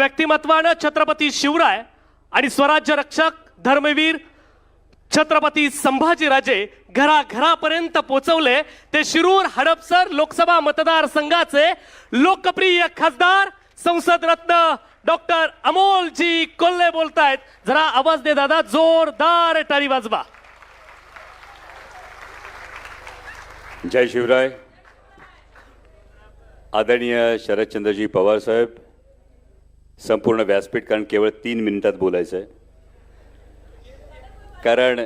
व्यक्तिमत्वानं छत्रपती शिवराय आणि स्वराज्य रक्षक धर्मवीर छत्रपती संभाजीराजे घराघरापर्यंत पोहोचवले ते शिरूर हडपसर लोकसभा मतदारसंघाचे लोकप्रिय खासदार संसद रत्न डॉक्टर अमोलजी कोल्हे बोलतायत. जरा आवाज दे दादा, जोरदार टाळी वाजवा. जय शिवराय. आदरणीय शरदचंद्रजी पवार साहेब, संपूर्ण व्यासपीठ कारण केवळ 3 मिनिटात बोलायचं आहे. कारण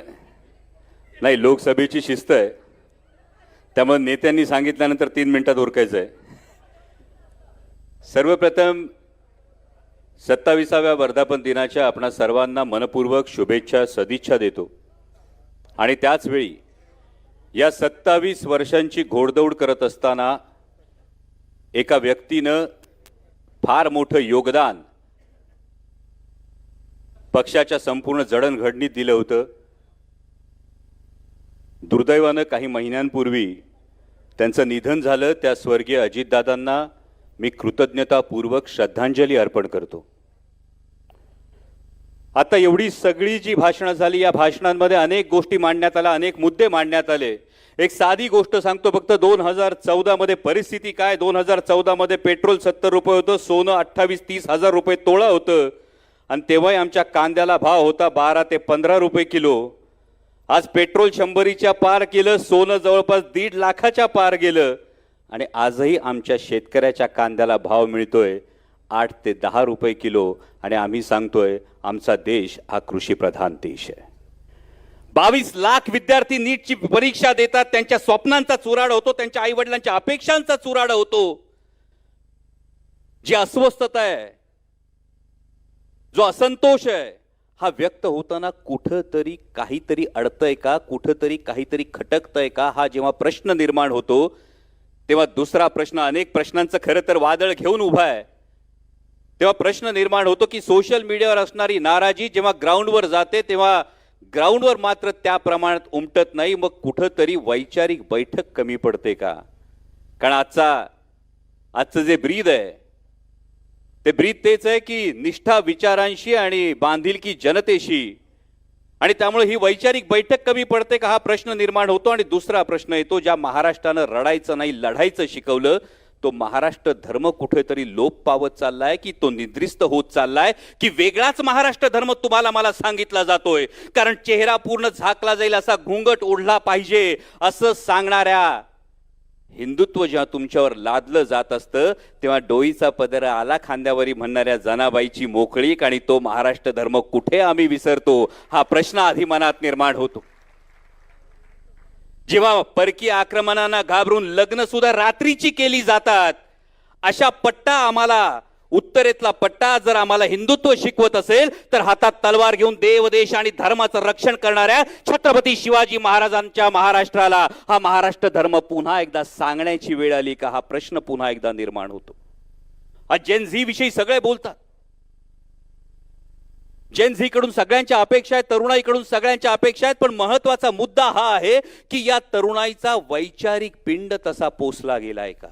नाही, लोकसभेची शिस्त आहे, त्यामुळे नेत्यांनी सांगितल्यानंतर 3 मिनिटात उरकायचं आहे. सर्वप्रथम 27व्या वर्धापन दिनाच्या आपणा सर्वांना मनपूर्वक शुभेच्छा सदिच्छा देतो. आणि त्याच वेळी या 27 वर्षांची घोडदौड करत असताना एका व्यक्तीनं फार मोठं योगदान पक्षाच्या संपूर्ण जडणघडणीत दिलं होतं. दुर्दैवानं काही महिन्यांपूर्वी त्यांचं निधन झालं. त्या स्वर्गीय अजितदादांना मी कृतज्ञतापूर्वक श्रद्धांजली अर्पण करतो. आता एवढी सगळी जी भाषणं झाली, या भाषणांमध्ये अनेक गोष्टी मांडण्यात आल्या, अनेक मुद्दे मांडण्यात आले. एक साधी गोष्ट सांगतो फक्त. 2014 मध्ये परिस्थिती काय? 2014 मध्ये पेट्रोल 70 रुपये होतं, सोनं 28-30 हजार रुपये तोळा होतं, आणि तेव्हाही आमच्या कांद्याला भाव होता 12 ते 15 रुपये किलो. आज पेट्रोल 100च्या पार केलं, सोनं जवळपास 1.5 लाखाच्या पार गेलं, आणि आजही आमच्या शेतकऱ्याच्या कांद्याला भाव मिळतोय 8 ते 10 रुपये किलो. आणि आम्ही सांगतोय आमचा देश हा कृषीप्रधान देश आहे. 22 लाख विद्यार्थी नीटची परीक्षा देतात, त्यांच्या स्वप्नांचा चुराडा होतो, त्यांच्या आई वडिलांच्या अपेक्षांचा चुराडा होतो. जी अस्वस्थता आहे, जो असंतोष आहे, हा व्यक्त होताना कुठंतरी काहीतरी अडतंय का, कुठंतरी काहीतरी खटकतंय का, हा जेव्हा प्रश्न निर्माण होतो तेव्हा दुसरा प्रश्न, अनेक प्रश्नांचं खरं तर वादळ घेऊन उभा आहे, तेव्हा प्रश्न निर्माण होतो की सोशल मीडियावर असणारी नाराजी जेव्हा ग्राउंडवर जाते तेव्हा ग्राउंडवर मात्र त्या प्रमाणात उमटत नाही. मग कुठंतरी वैचारिक बैठक कमी पडते का? कारण आजचं जे ब्रीद आहे ते ब्रीद तेच आहे की निष्ठा विचारांशी आणि बांधिलकी जनतेशी, आणि त्यामुळे ही वैचारिक बैठक कमी पडते का, हा प्रश्न निर्माण होतो. आणि दुसरा प्रश्न येतो, ज्या महाराष्ट्रानं रडायचं नाही लढायचं शिकवलं, तो महाराष्ट्र धर्म कुठेतरी लोप पावत चाललाय की तो निद्रिस्त होत चाललाय, की वेगळाच महाराष्ट्र धर्म तुम्हाला मला सांगितला जातोय. कारण चेहरा पूर्ण झाकला जाईल असा घुंगट ओढला पाहिजे असं सांगणाऱ्या हिंदुत्व जेव्हा तुमच्यावर लादलं जात असतं तेव्हा डोईचा पदर आला खांद्यावरी म्हणणाऱ्या जनाबाईची मोकळीक आणि तो महाराष्ट्र धर्म कुठे आम्ही विसरतो, हा प्रश्न आधी मनात निर्माण होतो. जेव्हा परकीय आक्रमणांना घाबरून लग्न सुद्धा रात्रीची केली जातात, अशा पट्टा आम्हाला, उत्तरेतला पट्टा जर आम्हाला हिंदुत्व शिकवत असेल तर हातात तलवार घेऊन देव देश आणि धर्माचं रक्षण करणाऱ्या छत्रपती शिवाजी महाराजांच्या महाराष्ट्राला हा महाराष्ट्र धर्म पुन्हा एकदा सांगण्याची वेळ आली का, हा प्रश्न पुन्हा एकदा निर्माण होतो. आज जेन झी विषयी सगळे बोलतात. जेन झी कडून सगळ्यांच्या अपेक्षा आहेत, तरुणाईकडून सगळ्यांच्या अपेक्षा आहेत, पण महत्वाचा मुद्दा हा आहे की या तरुणाईचा वैचारिक पिंड तसा पोचला गेलाय का?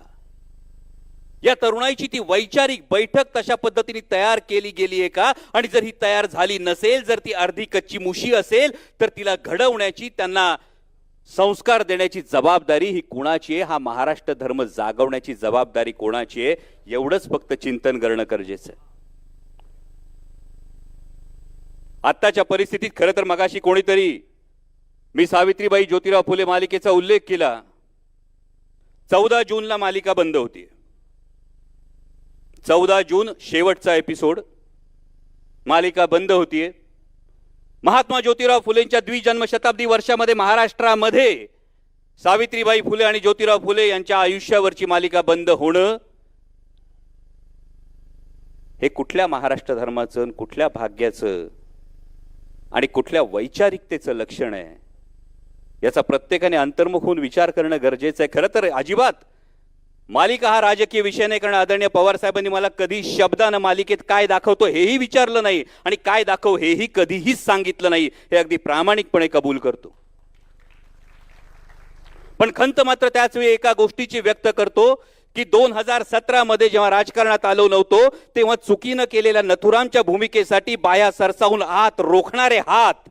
या तरुणाईची ती वैचारिक बैठक तशा पद्धतीने तयार केली गेली आहे का? आणि जर ही तयार झाली नसेल, जर ती अर्धी कच्ची मुशी असेल, तर तिला घडवण्याची, त्यांना संस्कार देण्याची जबाबदारी ही कुणाची आहे? हा महाराष्ट्र धर्म जागवण्याची जबाबदारी कोणाची आहे? एवढंच फक्त चिंतन करणं गरजेचं आहे. आत्ताच्या परिस्थितीत खरं तर मगाशी कोणीतरी मी सावित्रीबाई ज्योतिराव फुले मालिकेचा उल्लेख केला. 14 जूनला मालिका बंद होती. 14 जून शेवटचा एपिसोड, मालिका बंद होतीये. महात्मा ज्योतिराव फुलेंच्या द्विजन्मशताब्दी वर्षामध्ये महाराष्ट्रामध्ये सावित्रीबाई फुले आणि ज्योतिराव फुले यांच्या आयुष्यावरची मालिका बंद होणं हे कुठल्या महाराष्ट्र धर्माचं, कुठल्या भाग्याचं आणि कुठल्या वैचारिकतेचं लक्षण आहे, याचा प्रत्येकाने अंतर्मुख होऊन विचार करणं गरजेचं आहे. खरं तर अजिबात मालिका हा राजकीय विषय नाही, कारण आदरणीय पवार साहेबांनी मला कधी शब्दानं मालिकेत काय दाखवतो हेही विचारलं नाही आणि काय दाखव हेही कधीही सांगितलं नाही, हे अगदी प्रामाणिकपणे कबूल करतो. पण खंत मात्र त्याच वेळी एका गोष्टीची व्यक्त करतो की 2017 मध्ये जेव्हा राजकारणात आलो नव्हतो तेव्हा चुकीनं केलेल्या नथुरामच्या भूमिकेसाठी बाया सरसावून आत रोखणारे हात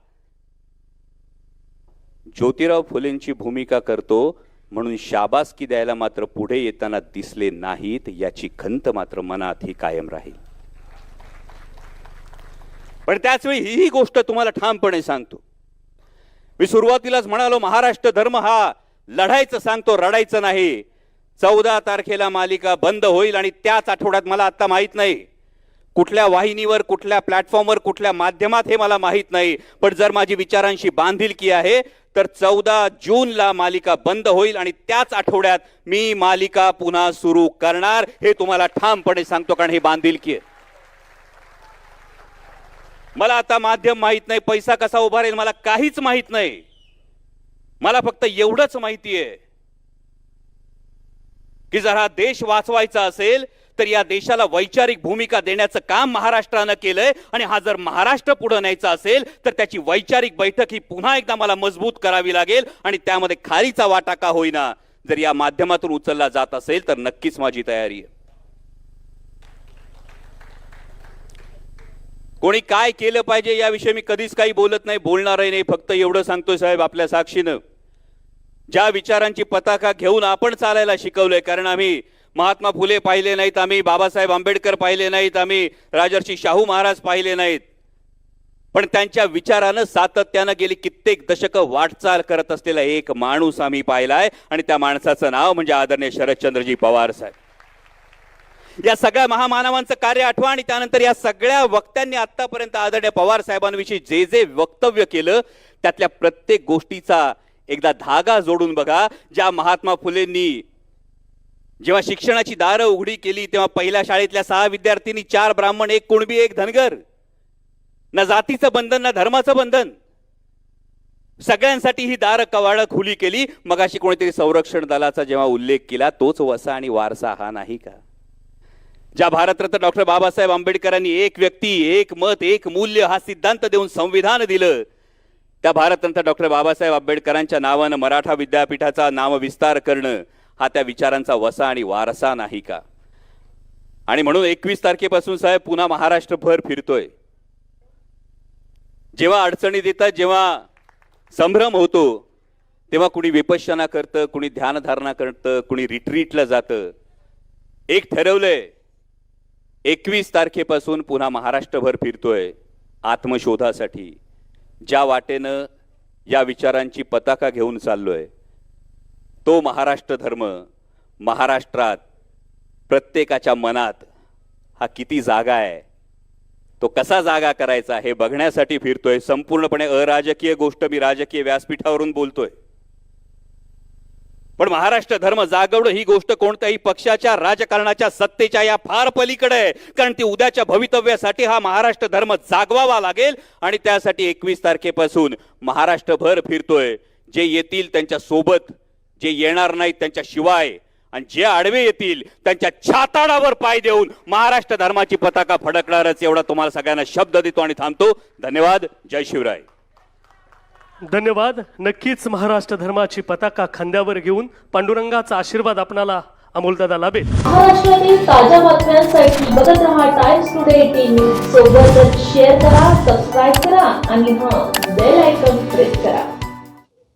ज्योतिराव फुलेंची भूमिका करतो म्हणून शाबासकी द्यायला मात्र पुढे येताना दिसले नाहीत, याची खंत मात्र मनात ही कायम राहील. पण त्याच वेळी ही गोष्ट तुम्हाला ठामपणे सांगतो, मी सुरुवातीलाच म्हणालो महाराष्ट्र धर्म हा लढायचं सांगतो, रडायचं नाही. 14 तारखेला मालिका बंद होईल आणि त्याच आठवड्यात, मला आता माहित नाही कुठल्या वाहिनीवर, कुठल्या प्लॅटफॉर्मवर, कुठल्या माध्यमात हे मला माहित नाही, पण जर माझी विचारांशी बांधिलकी आहे तर 14 जूनला मालिका बंद होईल आणि त्याच आठवड्यात मी मालिका पुन्हा सुरू करणार, हे तुम्हाला ठामपणे सांगतो, कारण हे बांधिलकी आहे. मला आता माध्यम माहित नाही, पैसा कसा उभारेल मला काहीच माहित नाही. मला फक्त एवढंच माहिती आहे की जर हा देश वाचवायचा असेल तर या देशाला वैचारिक भूमिका देण्याचं काम महाराष्ट्रानं केलंय आणि हा जर महाराष्ट्र पुढे न्यायचा असेल तर त्याची वैचारिक बैठक ही पुन्हा एकदा मला मजबूत करावी लागेल आणि त्यामध्ये खारीचा वाटा का होईना जर या माध्यमातून उचलला जात असेल तर नक्कीच माझी तयारी आहे. कोणी काय केलं पाहिजे याविषयी मी कधीच काही बोलत नाही, बोलणारही नाही. फक्त एवढं सांगतोय साहेब, आपल्या साक्षीनं ज्या विचारांची पताका घेऊन आपण चालायला शिकवलंय, कारण आम्ही महात्मा फुले पाहिले नाहीत, आम्ही बाबासाहेब आंबेडकर पाहिले नाहीत, आम्ही राजर्षी शाहू महाराज पाहिले नाहीत, पण त्यांच्या विचारानं सातत्यानं गेली कित्येक दशकं वाटचाल करत असलेला एक माणूस आम्ही पाहिलाय आणि त्या माणसाचं नाव म्हणजे आदरणीय शरदचंद्रजी पवार साहेब. या सगळ्या महामानवांचं कार्य आठवा आणि त्यानंतर या सगळ्या वक्त्यांनी आतापर्यंत आदरणीय पवार साहेबांविषयी जे जे वक्तव्य केलं त्यातल्या प्रत्येक गोष्टीचा एकदा धागा जोडून बघा. ज्या महात्मा फुलेंनी जेव्हा शिक्षणाची दारं उघडी केली तेव्हा पहिल्या शाळेतल्या 6 विद्यार्थ्यांनी 4 ब्राह्मण, 1 कुणबी, 1 धनगर, ना जातीचं बंधन ना धर्माचं बंधन, सगळ्यांसाठी ही दारं कवाडं खुली केली. मगाशी कोणीतरी संरक्षण दलाचा जेव्हा उल्लेख केला, तोच वसा आणि वारसा हा नाही का? ज्या भारतरत्न डॉक्टर बाबासाहेब आंबेडकरांनी एक व्यक्ती, एक मत, एक मूल्य हा सिद्धांत देऊन संविधान दिलं, त्या भारतरत्न डॉक्टर बाबासाहेब आंबेडकरांच्या नावानं मराठा विद्यापीठाचा नामविस्तार करणं हा त्या विचारांचा वसा आणि वारसा नाही का? आणि म्हणून 21 तारखेपासून साहेब पुन्हा महाराष्ट्रभर फिरतोय. जेव्हा अडचणीत येतात, जेव्हा संभ्रम होतो, तेव्हा कुणी विपश्यना करतं, कुणी ध्यानधारणा करतं, कुणी रिट्रीटला जातं. एक ठरवलंय, 21 तारखेपासून पुन्हा महाराष्ट्रभर फिरतोय आत्मशोधासाठी. ज्या वाटेनं या विचारांची पताका घेऊन चाललोय तो महाराष्ट्र धर्म महाराष्ट्रात प्रत्येकाच्या मनात हा किती जागा आहे, तो कसा जागा करायचा हे बघण्यासाठी फिरतोय. संपूर्णपणे अराजकीय गोष्ट मी राजकीय व्यासपीठावरून बोलतोय, पण महाराष्ट्र धर्म जागवणं ही गोष्ट कोणत्याही पक्षाच्या राजकारणाच्या सत्तेच्या या फार पलीकडे आहे, कारण ती उद्याच्या भवितव्यासाठी हा महाराष्ट्र धर्म जागवावा लागेल आणि त्यासाठी 21 तारखेपासून महाराष्ट्रभर फिरतोय. जे येतील त्यांच्या सोबत, जे येणार नाहीत त्यांच्या शिवाय, आणि जे आडवे येतील त्यांच्या छाताडावर पाय देऊन महाराष्ट्र धर्माची पताका फडकणारच, एवढा तुम्हाला सगळ्यांना शब्द देतो आणि थांबतो. धन्यवाद. जय शिवराय. धन्यवाद. नक्कीच महाराष्ट्र धर्माची पताका खांद्यावर घेऊन पांडुरंगाचा आशीर्वाद आपणाला अमोलदादा लाभेल. महाराष्ट्रातील ताज्या बातम्यांसाठी बघत रहा टाइम्स टुडे 18 न्यूज. सोबतच शेअर करा, सबस्क्राईब करा आणि बेल आयकॉन प्रेस करा.